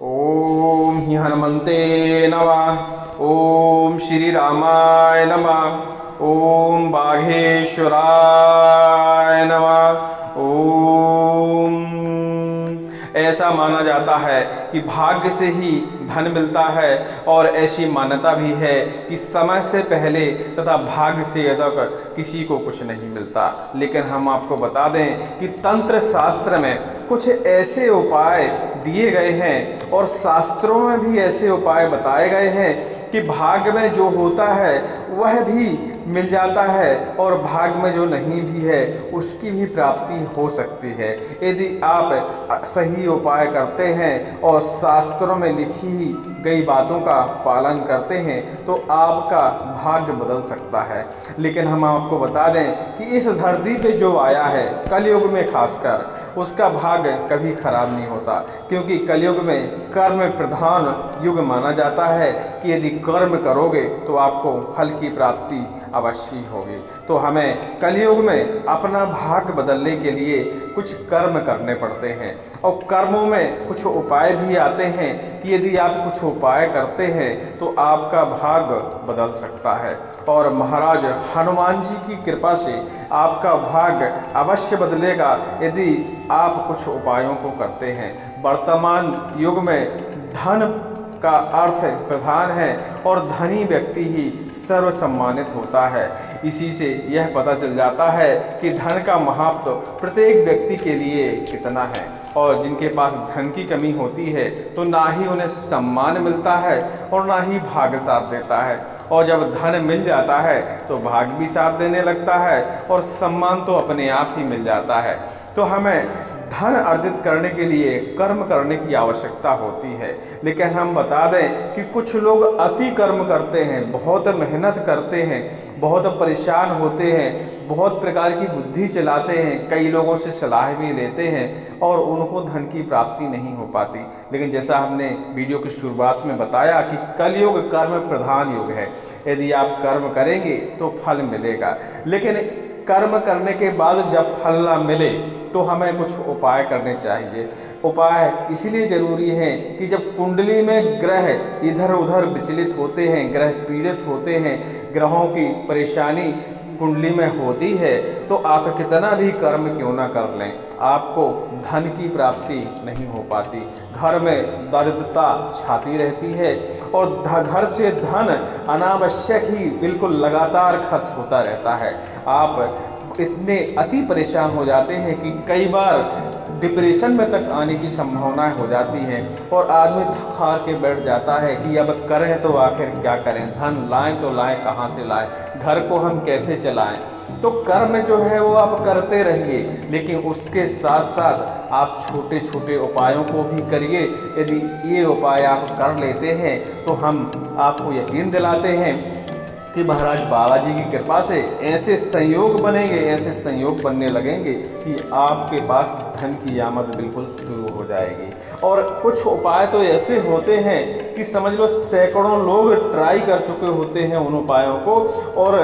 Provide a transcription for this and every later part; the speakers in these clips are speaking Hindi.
ओम ही हनुमते नमः। ओम श्री रामाय नमः। ओम बाघेश्वराय नमः। ओम। ऐसा माना जाता है कि भाग्य से ही धन मिलता है और ऐसी मान्यता भी है कि समय से पहले तथा भाग्य से अधिक किसी को कुछ नहीं मिलता। लेकिन हम आपको बता दें कि तंत्र शास्त्र में कुछ ऐसे उपाय दिए गए हैं और शास्त्रों में भी ऐसे उपाय बताए गए हैं कि भाग्य में जो होता है वह भी मिल जाता है और भाग्य में जो नहीं भी है उसकी भी प्राप्ति हो सकती है यदि आप सही उपाय करते हैं और शास्त्रों में लिखी गई बातों का पालन करते हैं तो आपका भाग्य बदल सकता है। लेकिन हम आपको बता दें कि इस धरती पे जो आया है कलयुग में खासकर उसका भाग्य कभी खराब नहीं होता, क्योंकि कलयुग में कर्म प्रधान युग माना जाता है कि यदि कर्म करोगे तो आपको फल की प्राप्ति अवश्य होगी। तो हमें कलयुग में अपना भाग्य बदलने के लिए कुछ कर्म करने पड़ते हैं और कर्मों में कुछ उपाय भी आते हैं कि यदि आप कुछ उपाय करते हैं तो आपका भाग्य बदल सकता है और महाराज हनुमान जी की कृपा से आपका भाग्य अवश्य बदलेगा यदि आप कुछ उपायों को करते हैं। वर्तमान युग में धन का अर्थ प्रधान है और धनी व्यक्ति ही सर्व सम्मानित होता है। इसी से यह पता चल जाता है कि धन का महत्व प्रत्येक व्यक्ति के लिए कितना है और जिनके पास धन की कमी होती है तो ना ही उन्हें सम्मान मिलता है और ना ही भाग्य साथ देता है, और जब धन मिल जाता है तो भाग्य भी साथ देने लगता है और सम्मान तो अपने आप ही मिल जाता है। तो हमें धन अर्जित करने के लिए कर्म करने की आवश्यकता होती है। लेकिन हम बता दें कि कुछ लोग अति कर्म करते हैं, बहुत मेहनत करते हैं, बहुत परेशान होते हैं, बहुत प्रकार की बुद्धि चलाते हैं, कई लोगों से सलाह भी लेते हैं और उनको धन की प्राप्ति नहीं हो पाती। लेकिन जैसा हमने वीडियो की शुरुआत में बताया कि कलयुग कर्म प्रधान युग है, यदि आप कर्म करेंगे तो फल मिलेगा। लेकिन कर्म करने के बाद जब फल ना मिले तो हमें कुछ उपाय करने चाहिए। उपाय इसलिए ज़रूरी है कि जब कुंडली में ग्रह इधर उधर विचलित होते हैं, ग्रह पीड़ित होते हैं, ग्रहों की परेशानी कुंडली में होती है तो आप कितना भी कर्म क्यों ना कर लें आपको धन की प्राप्ति नहीं हो पाती। घर में दरिद्रता छाती रहती है और घर से धन अनावश्यक ही बिल्कुल लगातार खर्च होता रहता है। आप इतने अति परेशान हो जाते हैं कि कई बार डिप्रेशन में तक आने की संभावनाएं हो जाती हैं और आदमी थक हार के बैठ जाता है कि अब करें तो आखिर क्या करें, धन लाएं तो लाएं कहाँ से लाएं, घर को हम कैसे चलाएं। तो कर्म जो है वो आप करते रहिए, लेकिन उसके साथ साथ आप छोटे छोटे उपायों को भी करिए। यदि ये उपाय आप कर लेते हैं तो हम आपको यकीन दिलाते हैं कि महाराज बालाजी की कृपा से ऐसे संयोग बनेंगे, ऐसे संयोग बनने लगेंगे कि आपके पास धन की आमद बिल्कुल शुरू हो जाएगी। और कुछ उपाय तो ऐसे होते हैं कि समझ लो सैकड़ों लोग ट्राई कर चुके होते हैं उन उपायों को और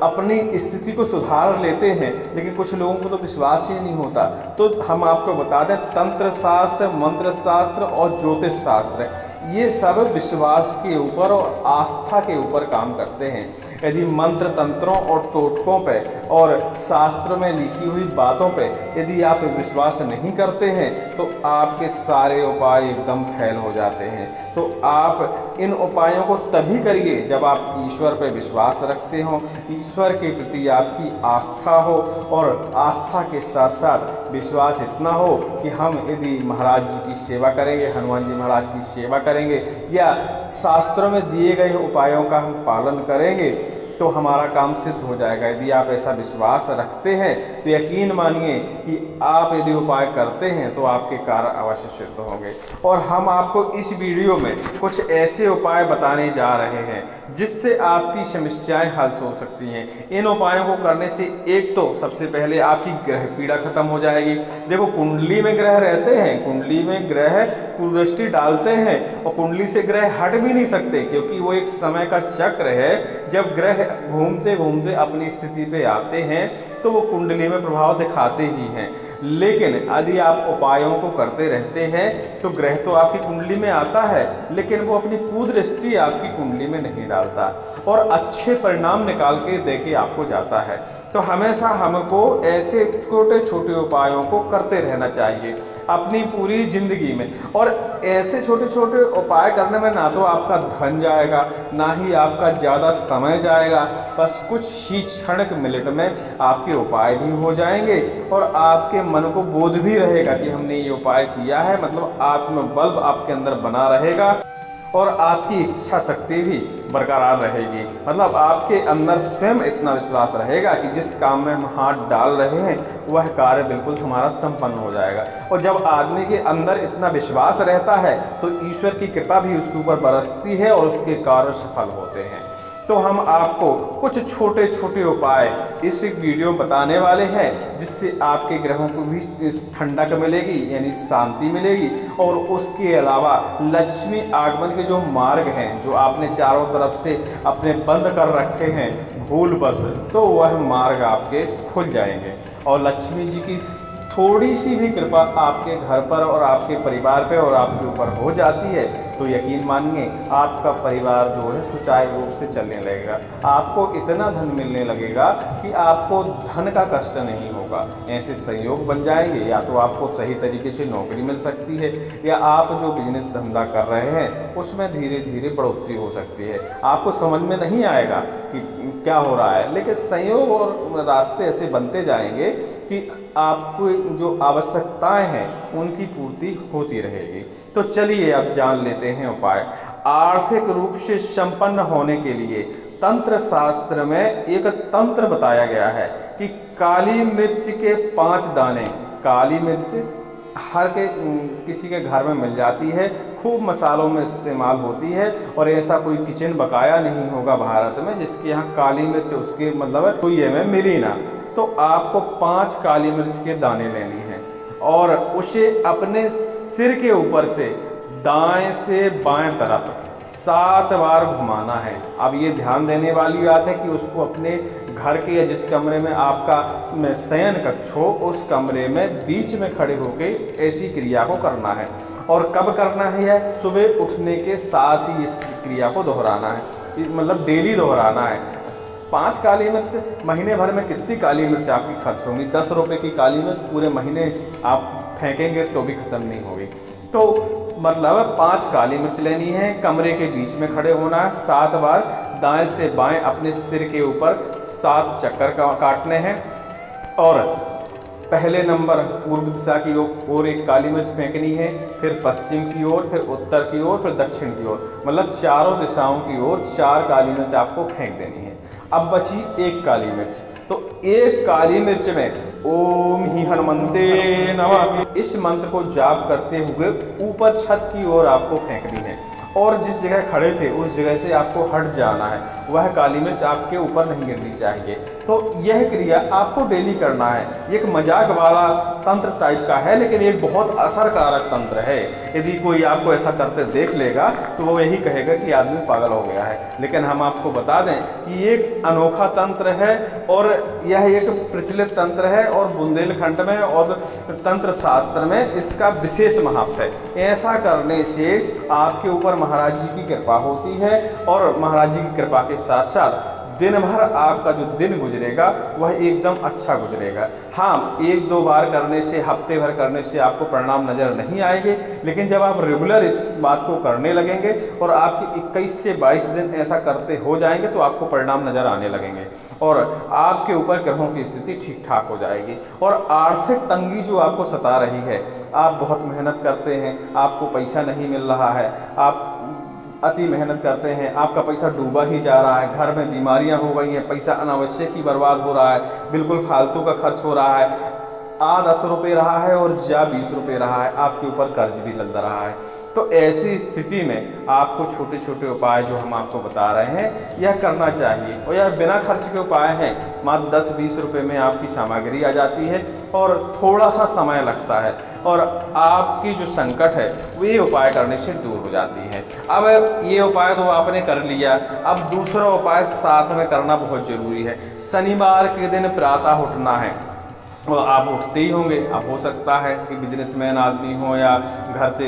अपनी स्थिति को सुधार लेते हैं, लेकिन कुछ लोगों को तो विश्वास ही नहीं होता। तो हम आपको बता दें तंत्र शास्त्र, मंत्र शास्त्र और ज्योतिष शास्त्र ये सब विश्वास के ऊपर और आस्था के ऊपर काम करते हैं। यदि मंत्र तंत्रों और टोटकों पे और शास्त्रों में लिखी हुई बातों पे यदि आप विश्वास नहीं करते हैं तो आपके सारे उपाय एकदम फेल हो जाते हैं। तो आप इन उपायों को तभी करिए जब आप ईश्वर पर विश्वास रखते हो, ईश्वर के प्रति आपकी आस्था हो और आस्था के साथ साथ विश्वास इतना हो कि हम यदि महाराज जी की सेवा करेंगे, हनुमान जी महाराज की सेवा करेंगे या शास्त्रों में दिए गए उपायों का हम पालन करेंगे तो हमारा काम सिद्ध हो जाएगा। यदि आप ऐसा विश्वास रखते हैं तो यकीन मानिए कि आप यदि उपाय करते हैं तो आपके कार्य अवश्य सिद्ध होंगे। और हम आपको इस वीडियो में कुछ ऐसे उपाय बताने जा रहे हैं जिससे आपकी समस्याएं हल हो सकती हैं। इन उपायों को करने से एक तो सबसे पहले आपकी ग्रह पीड़ा खत्म हो जाएगी। देखो कुंडली में ग्रह रहते हैं, कुंडली में ग्रह कुदृष्टि डालते हैं और कुंडली से ग्रह हट भी नहीं सकते, क्योंकि वो एक समय का चक्र है। जब ग्रह घूमते घूमते अपनी स्थिति पे आते हैं तो वो कुंडली में प्रभाव दिखाते ही हैं। लेकिन यदि आप उपायों को करते रहते हैं तो ग्रह तो आपकी कुंडली में आता है, लेकिन वो अपनी कुदृष्टि आपकी कुंडली में नहीं डालता और अच्छे परिणाम निकाल के दे के आपको जाता है। तो हमेशा हमको ऐसे छोटे छोटे उपायों को करते रहना चाहिए अपनी पूरी जिंदगी में। और ऐसे छोटे छोटे उपाय करने में ना तो आपका धन जाएगा, ना ही आपका ज़्यादा समय जाएगा, बस कुछ ही क्षणिक मिनट में आपके उपाय भी हो जाएंगे और आपके मन को बोध भी रहेगा कि हमने ये उपाय किया है। मतलब आत्मबल आपके अंदर बना रहेगा और आपकी इच्छा शक्ति भी बरकरार रहेगी। मतलब आपके अंदर स्वयं इतना विश्वास रहेगा कि जिस काम में हम हाथ डाल रहे हैं वह कार्य बिल्कुल हमारा संपन्न हो जाएगा। और जब आदमी के अंदर इतना विश्वास रहता है तो ईश्वर की कृपा भी उसके ऊपर बरसती है और उसके कार्य सफल होते हैं। तो हम आपको कुछ छोटे छोटे उपाय इस वीडियो में बताने वाले हैं जिससे आपके ग्रहों को भी ठंडक मिलेगी, यानी शांति मिलेगी। और उसके अलावा लक्ष्मी आगमन के जो मार्ग हैं जो आपने चारों तरफ से अपने बंद कर रखे हैं भूलवश, तो वह मार्ग आपके खुल जाएंगे और लक्ष्मी जी की थोड़ी सी भी कृपा आपके घर पर और आपके परिवार पे और आपके ऊपर हो जाती है तो यकीन मानिए आपका परिवार जो है सुचारू रूप से चलने लगेगा। आपको इतना धन मिलने लगेगा कि आपको धन का कष्ट नहीं होगा। ऐसे संयोग बन जाएंगे, या तो आपको सही तरीके से नौकरी मिल सकती है या आप जो बिजनेस धंधा कर रहे हैं उसमें धीरे धीरे बढ़ोतरी हो सकती है। आपको समझ में नहीं आएगा कि क्या हो रहा है, लेकिन संयोग और रास्ते ऐसे बनते जाएंगे कि आपको जो आवश्यकताएं हैं उनकी पूर्ति होती रहेगी। तो चलिए अब जान लेते हैं उपाय। आर्थिक रूप से संपन्न होने के लिए तंत्र शास्त्र में एक तंत्र बताया गया है कि काली मिर्च के 5 दाने, काली मिर्च हर के किसी के घर में मिल जाती है, खूब मसालों में इस्तेमाल होती है और ऐसा कोई किचन बकाया नहीं होगा भारत में जिसके यहाँ काली मिर्च उसके मतलब कोई में मिली ना। तो आपको 5 काली मिर्च के दाने लेनी है और उसे अपने सिर के ऊपर से दाएं से बाएं तरफ 7 बार घुमाना है। अब ये ध्यान देने वाली बात है कि उसको अपने घर के या जिस कमरे में आपका शयन कक्ष हो उस कमरे में बीच में खड़े होकर ऐसी क्रिया को करना है। और कब करना है? सुबह उठने के साथ ही इस क्रिया को दोहराना है, मतलब डेली दोहराना है। 5 काली मिर्च महीने भर में कितनी काली मिर्च आपकी खर्च होंगी? 10 रुपये की काली मिर्च पूरे महीने आप फेंकेंगे तो भी ख़त्म नहीं होगी। तो मतलब 5 काली मिर्च लेनी है, कमरे के बीच में खड़े होना है, 7 बार दाएं से बाएं अपने सिर के ऊपर 7 चक्कर काटने हैं और पहले नंबर पूर्व दिशा की ओर एक काली मिर्च फेंकनी है, फिर पश्चिम की ओर, फिर उत्तर की ओर, फिर दक्षिण की ओर, मतलब चारों दिशाओं की ओर 4 काली मिर्च आपको फेंक देनी है। अब बची 1 काली मिर्च, तो 1 काली मिर्च में ओम ही हनुमंते नमः इस मंत्र को जाप करते हुए ऊपर छत की ओर आपको फेंकनी है और जिस जगह खड़े थे उस जगह से आपको हट जाना है। वह काली मिर्च आपके ऊपर नहीं गिरनी चाहिए। तो यह क्रिया आपको डेली करना है। एक मजाक वाला तंत्र टाइप का है लेकिन एक बहुत असरकारक तंत्र है। यदि कोई आपको ऐसा करते देख लेगा तो वो यही कहेगा कि आदमी पागल हो गया है। लेकिन हम आपको बता दें कि एक अनोखा तंत्र है और यह एक प्रचलित तंत्र है और बुंदेलखंड में और तंत्र शास्त्र में इसका विशेष महत्व है। ऐसा करने से आपके ऊपर महाराज जी की कृपा होती है और महाराज जी की कृपा के साथ साथ दिन भर आपका जो दिन गुजरेगा वह एकदम अच्छा गुजरेगा। हाँ, 1-2 बार करने से, हफ्ते भर करने से आपको परिणाम नज़र नहीं आएंगे, लेकिन जब आप रेगुलर इस बात को करने लगेंगे और आपके 21 से 22 दिन ऐसा करते हो जाएंगे तो आपको परिणाम नज़र आने लगेंगे और आपके ऊपर ग्रहों की स्थिति ठीक ठाक हो जाएगी। और आर्थिक तंगी जो आपको सता रही है, आप बहुत मेहनत करते हैं, आपको पैसा नहीं मिल रहा है, आप अति मेहनत करते हैं, आपका पैसा डूबा ही जा रहा है, घर में बीमारियां हो गई हैं, पैसा अनावश्यक ही बर्बाद हो रहा है, बिल्कुल फालतू का खर्च हो रहा है, आ 10 रुपये रहा है और जा 20 रुपये रहा है, आपके ऊपर कर्ज भी लग रहा है। तो ऐसी स्थिति में आपको छोटे छोटे उपाय जो हम आपको बता रहे हैं यह करना चाहिए, और यह बिना खर्च के उपाय हैं। मात्र 10-20 रुपये में आपकी सामग्री आ जाती है और थोड़ा सा समय लगता है, और आपकी जो संकट है वो ये उपाय करने से दूर हो जाती है। अब ये उपाय तो आपने कर लिया, अब दूसरा उपाय साथ में करना बहुत ज़रूरी है। शनिवार के दिन प्रातः उठना है, और आप उठते ही होंगे। अब हो सकता है कि बिजनेसमैन आदमी हो या घर से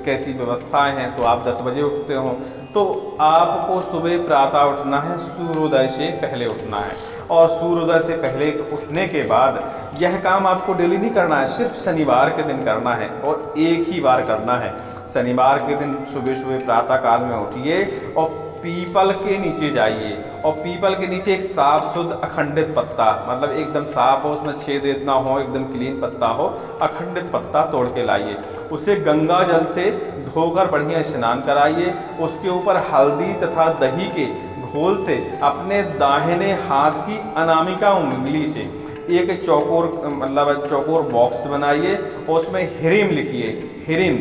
कैसी व्यवस्थाएं हैं तो आप 10 बजे उठते हो, तो आपको सुबह प्रातः उठना है, सूर्योदय से पहले उठना है। और सूर्योदय से पहले उठने के बाद यह काम आपको डेली नहीं करना है, सिर्फ शनिवार के दिन करना है, और एक ही बार करना है। शनिवार के दिन सुबह सुबह प्रातः काल में उठिए और पीपल के नीचे जाइए, और पीपल के नीचे एक साफ शुद्ध अखंडित पत्ता, मतलब एकदम साफ हो, उसमें छेद ना हो, एकदम क्लीन पत्ता हो, अखंडित पत्ता तोड़ के लाइए। उसे गंगा जल से धोकर बढ़िया स्नान कराइए। उसके ऊपर हल्दी तथा दही के घोल से अपने दाहिने हाथ की अनामिका उंगली से एक चौकोर, मतलब चौकोर बॉक्स बनाइए, और उसमें हिरिम लिखिए। हिरिम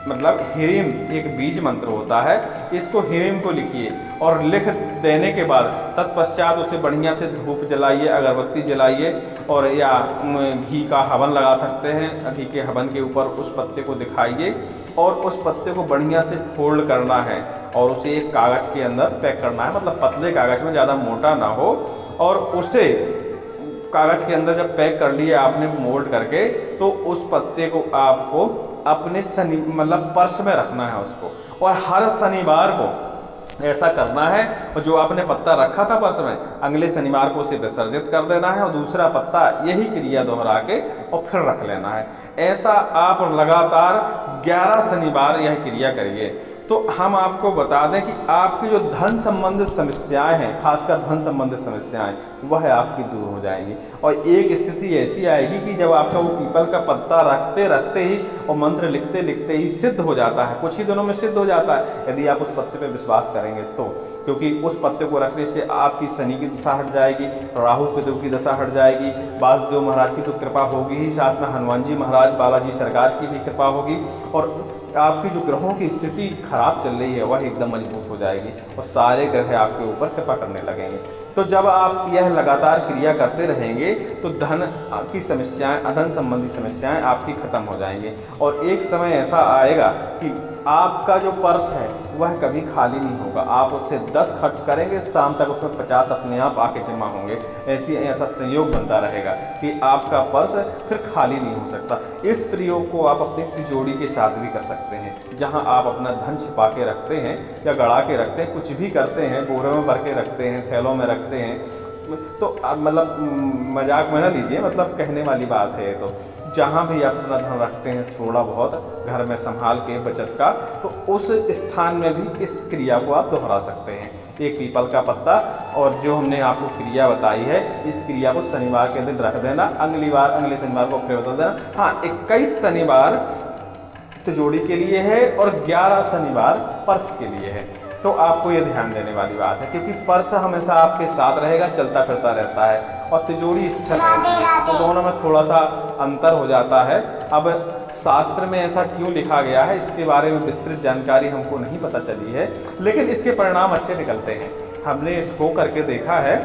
मतलब हिरिम एक बीज मंत्र होता है, इसको हिरिम को लिखिए, और लिख देने के बाद तत्पश्चात उसे बढ़िया से धूप जलाइए, अगरबत्ती जलाइए, और या घी का हवन लगा सकते हैं। घी के हवन के ऊपर उस पत्ते को दिखाइए, और उस पत्ते को बढ़िया से फोल्ड करना है, और उसे एक कागज़ के अंदर पैक करना है, मतलब पतले कागज़ में, ज़्यादा मोटा ना हो। और उसे कागज़ के अंदर जब पैक कर लिया आपने मोल्ड करके, तो उस पत्ते को आपको अपने मतलब पर्स में रखना है उसको, और हर शनिवार को ऐसा करना है। और जो आपने पत्ता रखा था पर्स में, अगले शनिवार को उसे विसर्जित कर देना है, और दूसरा पत्ता यही क्रिया दोहरा के और फिर रख लेना है। ऐसा आप लगातार 11 शनिवार यह क्रिया करिए। तो हम आपको बता दें कि आपकी जो धन संबंधित समस्याएं हैं, खासकर धन संबंधित समस्याएं, वह आपकी दूर हो जाएंगी। और एक स्थिति ऐसी आएगी कि जब आपका वो पीपल का पत्ता रखते रखते ही और मंत्र लिखते लिखते ही सिद्ध हो जाता है, कुछ ही दिनों में सिद्ध हो जाता है, यदि आप उस पत्ते पर विश्वास करेंगे तो। क्योंकि उस पत्ते को रखने से आपकी शनि की दशा हट जाएगी, राहु केतु की दशा हट जाएगी, वासुदेव महाराज की तो कृपा होगी ही, साथ में हनुमान जी महाराज, बालाजी सरकार की भी कृपा होगी, और आपकी जो ग्रहों की स्थिति खराब चल रही है वह एकदम मजबूत हो जाएगी, और सारे ग्रह आपके ऊपर कृपा करने लगेंगे। तो जब आप यह लगातार क्रिया करते रहेंगे तो धन की समस्याएं, धन संबंधी समस्याएं आपकी खत्म हो जाएंगी। और एक समय ऐसा आएगा कि आपका जो पर्स है वह कभी खाली नहीं होगा। आप उससे 10 खर्च करेंगे, शाम तक उसमें 50 अपने आप आके जमा होंगे। ऐसा संयोग बनता रहेगा कि आपका पर्स फिर खाली नहीं हो सकता। इस प्रयोग को आप अपनी तिजोरी के साथ भी कर सकते हैं, जहां आप अपना धन छिपा के रखते हैं या गड़ा के रखते हैं, कुछ भी करते हैं, बोरे में भर के रखते हैं, थैलों में रखते हैं। तो मतलब मजाक में ना लीजिए, मतलब कहने वाली बात है। तो जहाँ भी आप अपना धन रखते हैं थोड़ा बहुत घर में संभाल के बचत का, तो उस स्थान में भी इस क्रिया को आप दोहरा सकते हैं। एक पीपल का पत्ता, और जो हमने आपको क्रिया बताई है, इस क्रिया को शनिवार के दिन रख देना, अगले शनिवार को फिर बता देना। हाँ, 21 शनिवार तिजोरी के लिए है और 11 शनिवार पर्स के लिए है। तो आपको ये ध्यान देने वाली बात है, क्योंकि पर्स हमेशा आपके साथ रहेगा, चलता फिरता रहता है, और तिजोरी स्थिर रहती है, तो दोनों में थोड़ा सा अंतर हो जाता है। अब शास्त्र में ऐसा क्यों लिखा गया है, इसके बारे में विस्तृत जानकारी हमको नहीं पता चली है, लेकिन इसके परिणाम अच्छे निकलते हैं। हमने इसको करके देखा है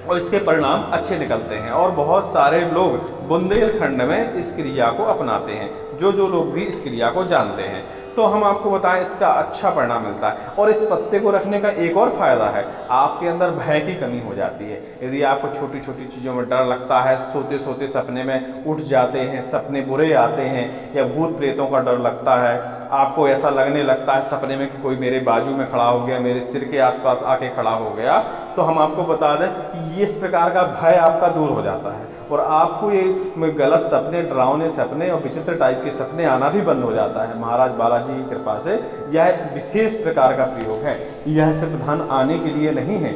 और इसके परिणाम अच्छे निकलते हैं, और बहुत सारे लोग बुंदेलखंड में इस क्रिया को अपनाते हैं, जो लोग भी इस क्रिया को जानते हैं। तो हम आपको बताएं, इसका अच्छा परिणाम मिलता है। और इस पत्ते को रखने का एक और फायदा है, आपके अंदर भय की कमी हो जाती है। यदि आपको छोटी छोटी चीज़ों में डर लगता है, सोते सोते सपने में उठ जाते हैं, सपने बुरे आते हैं, या भूत प्रेतों का डर लगता है, आपको ऐसा लगने लगता है सपने में कि कोई मेरे बाजू में खड़ा हो गया, मेरे सिर के आसपास आके खड़ा हो गया, तो हम आपको बता दें कि इस प्रकार का भय आपका दूर हो जाता है, और आपको ये गलत सपने, डरावने सपने और विचित्र टाइप के सपने आना भी बंद हो जाता है। महाराज बालाजी की कृपा से यह विशेष प्रकार का प्रयोग है। यह सिर्फ धन आने के लिए नहीं है,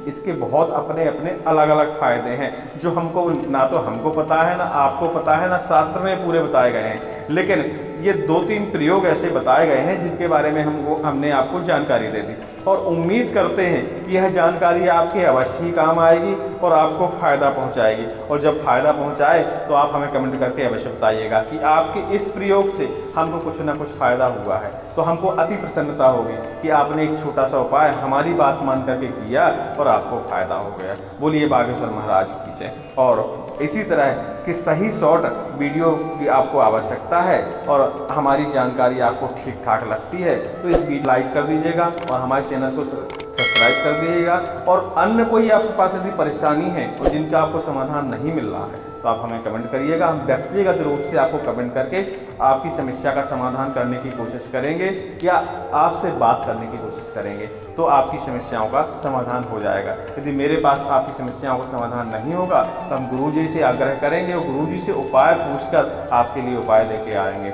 इसके बहुत अपने अपने अलग अलग फायदे हैं, जो हमको ना तो हमको पता है, ना आपको पता है, ना शास्त्र में पूरे बताए गए हैं। लेकिन ये 2-3 प्रयोग ऐसे बताए गए हैं जिनके बारे में हमने आपको जानकारी दे दी, और उम्मीद करते हैं कि यह जानकारी आपके अवश्य ही काम आएगी और आपको फ़ायदा पहुंचाएगी। और जब फ़ायदा पहुंचाए तो आप हमें कमेंट करके अवश्य बताइएगा कि आपके इस प्रयोग से हमको कुछ ना कुछ फ़ायदा हुआ है। तो हमको अति प्रसन्नता होगी कि आपने एक छोटा सा उपाय हमारी बात मान करके किया और आपको फ़ायदा हो गया। बोलिए बागेश्वर महाराज की जय। और इसी तरह कि सही शॉर्ट वीडियो की आपको आवश्यकता है और हमारी जानकारी आपको ठीक ठाक लगती है तो इस वीडियो लाइक कर दीजिएगा और हमारे चैनल को सब्सक्राइब कर दीजिएगा। और अन्य कोई आपके पास यदि परेशानी है और जिनका आपको समाधान नहीं मिल रहा है तो आप हमें कमेंट करिएगा। हम व्यक्तिगत रूप से आपको कमेंट करके आपकी समस्या का समाधान करने की कोशिश करेंगे या आपसे बात करने की कोशिश करेंगे, तो आपकी समस्याओं का समाधान हो जाएगा। यदि मेरे पास आपकी समस्याओं का समाधान नहीं होगा तो हम गुरुजी से आग्रह करेंगे और गुरुजी से उपाय पूछकर आपके लिए उपाय लेके आएंगे।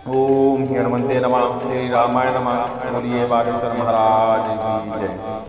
ओम हनुमते नमः, श्री रामाय नमः। बोलिए बागेश्वर महाराज की जय।